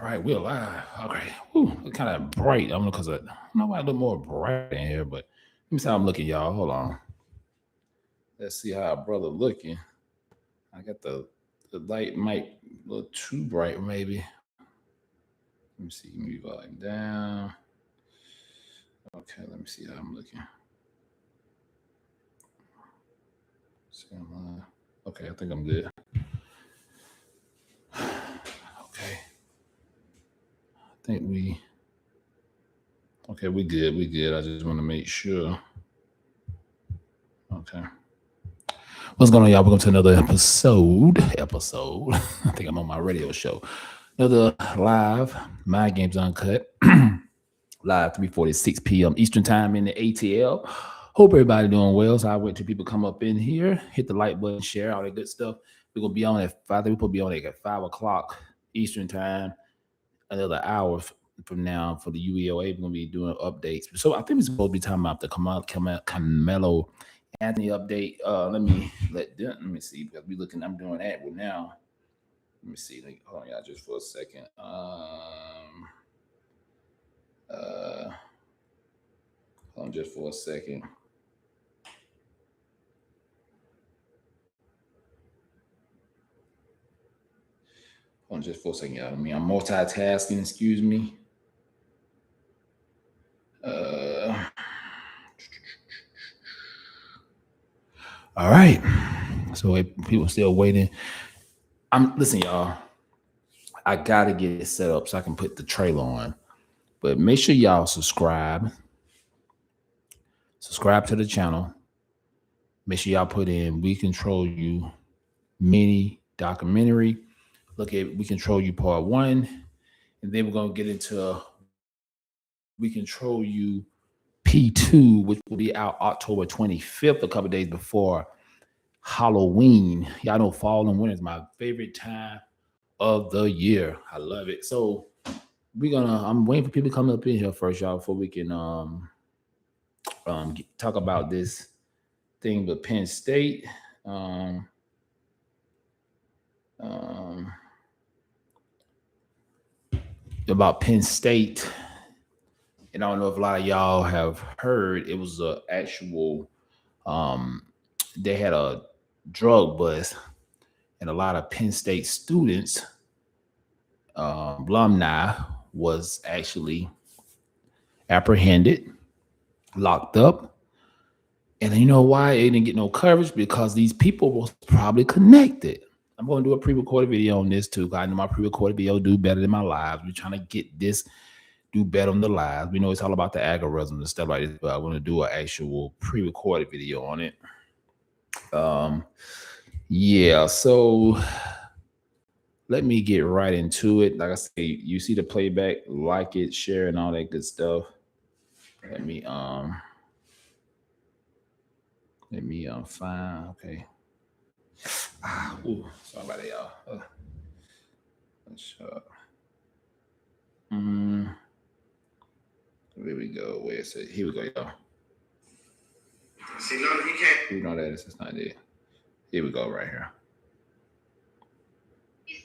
right, we're live. Okay. Ooh, it's kind of bright. I don't know because I don't know why a little more bright in here, but let me see how I'm looking, y'all. Hold on. Let's see how our brother looking. I got the light might a little too bright, maybe. Let me see. Move volume down. Okay, let me see how I'm looking. See, okay, I think I'm good. Okay. I think we okay, we good. We good. I just want to make sure. Okay. What's going on, y'all? Welcome to another episode. I think I'm on my radio show. Another live Mind Games Uncut. Live 3:46 p.m. Eastern time in the ATL. Hope everybody doing well. So I wait till people come up in here, hit the like button, share all that good stuff. We're gonna be on at 5. We'll be on at 5 o'clock Eastern time. Another hour from now for the UEOA. We're gonna be doing updates. So I think we're supposed to be talking about the Carmelo Anthony update. Let me see because we looking. I'm doing that with now. Let me see. Hold on, y'all, just for a second. Hold on, just for a second. Hold on, just for a second, y'all. I'm multitasking. Excuse me. All right. So people still waiting. Listen, y'all. I gotta get it set up so I can put the trailer on. But make sure y'all subscribe. Subscribe to the channel. Make sure y'all put in "We Control You" mini documentary. Look at "We Control You" part 1, and then we're gonna get into "We Control You" P2, which will be out October 25th, a couple days before Halloween. Y'all know fall and winter is my favorite time of the year. I love it. So I'm waiting for people to come up in here first, y'all, before we can talk about this thing with Penn State. About Penn State, and I don't know if a lot of y'all have heard. It was a actual. They had a drug bust, and a lot of Penn State students, alumni, was actually apprehended, locked up. And you know why it didn't get no coverage? Because these people was probably connected. I'm going to do a pre-recorded video on this too. I know my pre-recorded video do better than my lives. We're trying to get this do better on the lives. We know it's all about the algorithms and stuff like this, but I want to do an actual pre-recorded video on it. Yeah, so let me get right into it. Like I say, you see the playback, like it, share, and all that good stuff. Let me find. Okay. Sorry about that, y'all. Here we go. Where is it? Here we go, y'all. See, no, you can't. You know that it's not it. Here we go, right here.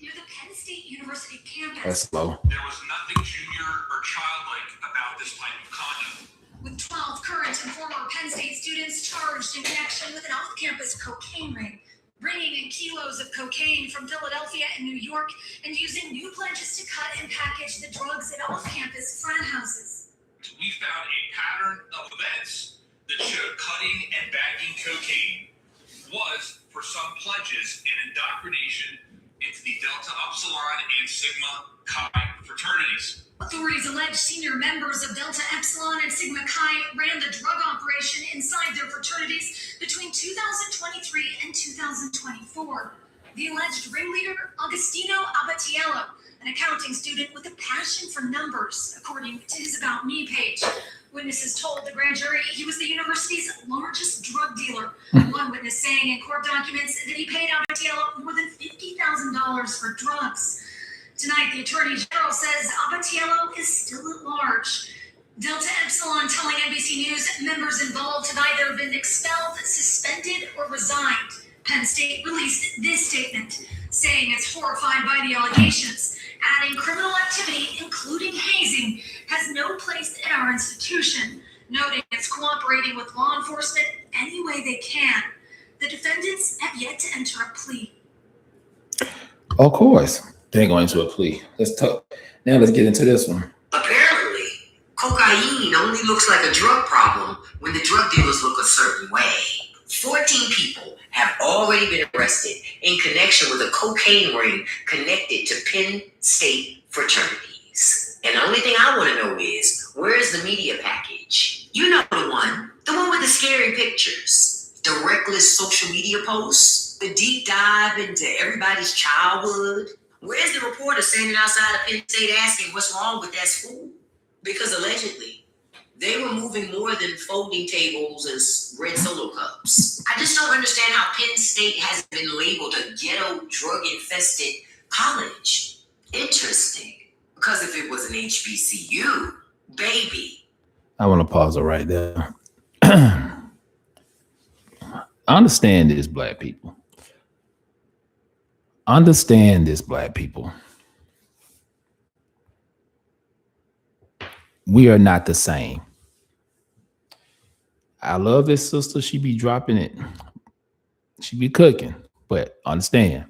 Near the Penn State University campus. That's slow. There was nothing junior or childlike about this type of conduct. With 12 current and former Penn State students charged in connection with an off-campus cocaine ring, bringing in kilos of cocaine from Philadelphia and New York, and using new pledges to cut and package the drugs at off-campus frat houses. We found a pattern of events that showed cutting and bagging cocaine was for some pledges and indoctrination into the Delta Upsilon and Sigma Chi fraternities. Authorities allege senior members of Delta Epsilon and Sigma Chi ran the drug operation inside their fraternities between 2023 and 2024. The alleged ringleader, Agostino Abatiello, an accounting student with a passion for numbers, according to his About Me page. Witnesses told the grand jury he was the university's largest drug dealer. One witness saying in court documents that he paid Abatiello more than $50,000 for drugs. Tonight, the Attorney General says Abatiello is still at large. Delta Epsilon telling NBC News members involved have either been expelled, suspended, or resigned. Penn State released this statement, saying it's horrified by the allegations. adding criminal activity, including hazing, has no place in our institution, noting it's cooperating with law enforcement any way they can. The defendants have yet to enter a plea. Of course, they ain't going into a plea. Let's talk. Now let's get into this one. Apparently, cocaine only looks like a drug problem when the drug dealers look a certain way. 14 people have already been arrested in connection with a cocaine ring connected to Penn State fraternities. And the only thing I want to know is, where's the media package? You know the one with the scary pictures, the reckless social media posts, the deep dive into everybody's childhood. Where's the reporter standing outside of Penn State asking what's wrong with that school? Because allegedly, they were moving more than folding tables and red Solo cups. I just don't understand how Penn State has been labeled a ghetto, drug-infested college. Interesting. Because if it was an HBCU, baby. I want to pause it right there. Understand this, black people. Understand this, black people. We are not the same. I love this sister. She be dropping it. She be cooking. But understand,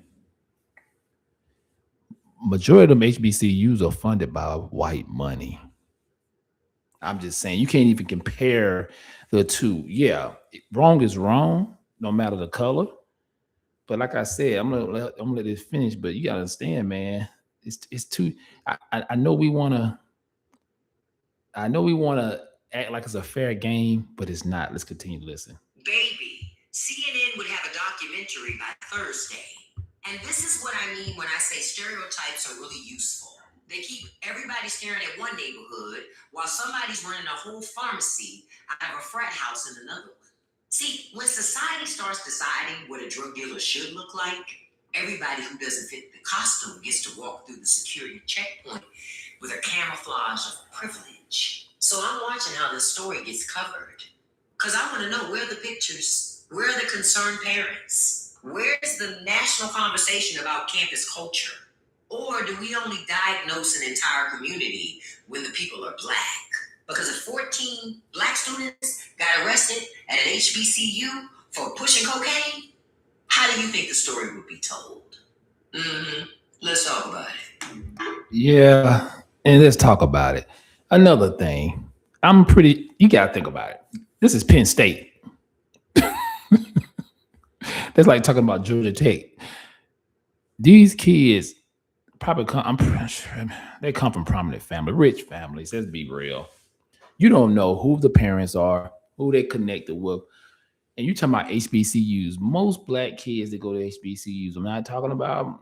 majority of them HBCUs are funded by white money. I'm just saying, you can't even compare the two. Yeah, wrong is wrong, no matter the color. But like I said, I'm gonna let this finish. But you gotta understand, man. It's too. I know we wanna. I know we wanna act like it's a fair game, but it's not. Let's continue to listen. Baby, CNN would have a documentary by Thursday. And this is what I mean when I say stereotypes are really useful. They keep everybody staring at one neighborhood while somebody's running a whole pharmacy out of a frat house in another one. See, when society starts deciding what a drug dealer should look like, everybody who doesn't fit the costume gets to walk through the security checkpoint with a camouflage of privilege. So I'm watching how this story gets covered. Because I want to know, where are the pictures? Where are the concerned parents? Where's the national conversation about campus culture? Or do we only diagnose an entire community when the people are black? Because if 14 black students got arrested at an HBCU for pushing cocaine, how do you think the story would be told? Let's talk about it. Yeah, and let's talk about it. Another thing, you gotta think about it. This is Penn State. That's like talking about Georgia Tech. These kids probably they come from prominent families, rich families. Let's be real. You don't know who the parents are, who they connected with. And you talking about HBCUs. Most black kids that go to HBCUs, I'm not talking about,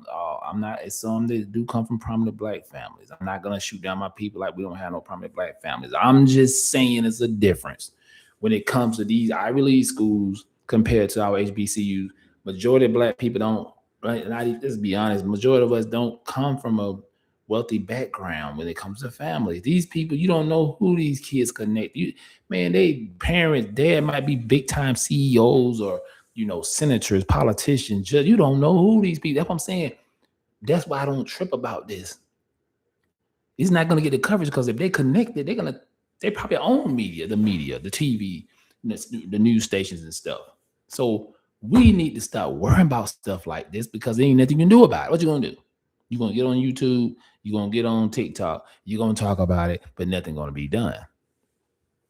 it's some that do come from prominent black families. I'm not going to shoot down my people like we don't have no prominent black families. I'm just saying it's a difference when it comes to these Ivy League schools compared to our HBCUs. Majority of black people don't, right? And let's be honest, majority of us don't come from a wealthy background when it comes to families. These people, you don't know who these kids connect. They parents, dad might be big time CEOs or senators, politicians. Just you don't know who these people. That's what I'm saying. That's why I don't trip about this. He's not gonna get the coverage because if they connected, they probably own the media, the TV, the news stations and stuff. So we need to stop worrying about stuff like this because there ain't nothing you can do about it. What you gonna do? You're going to get on YouTube. You're going to get on TikTok. You're going to talk about it, but nothing going to be done.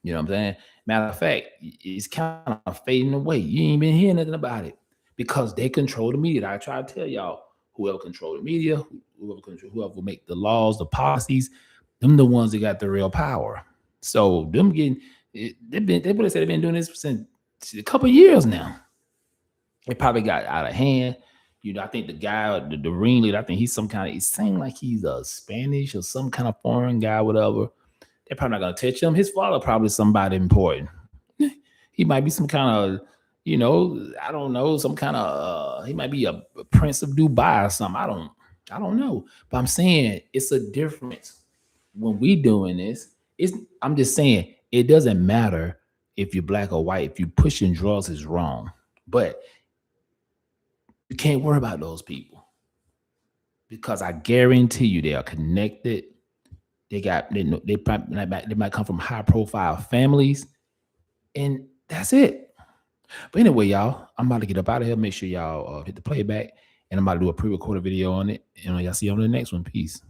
You know what I'm saying? Matter of fact, it's kind of fading away. You ain't been hearing nothing about it because they control the media. I try to tell y'all, whoever control the media, whoever will make the laws, the policies, them the ones that got the real power. So them they've been doing this since a couple of years now. It probably got out of hand. I think the guy, the ringleader, I think he's he's saying like he's a Spanish or some kind of foreign guy, whatever. They're probably not going to touch him. His father probably somebody important. He might be some kind of, I don't know, some kind of, he might be a prince of Dubai or something. I don't know. But I'm saying it's a difference when we doing this. I'm just saying it doesn't matter if you're black or white. If you pushing drugs is wrong. But you can't worry about those people. because I guarantee you they are connected. They might come from high profile families, and that's it. But anyway, y'all, I'm about to get up out of here. Make sure y'all hit the playback, and I'm about to do a pre-recorded video on it. And y'all see you on the next one. Peace.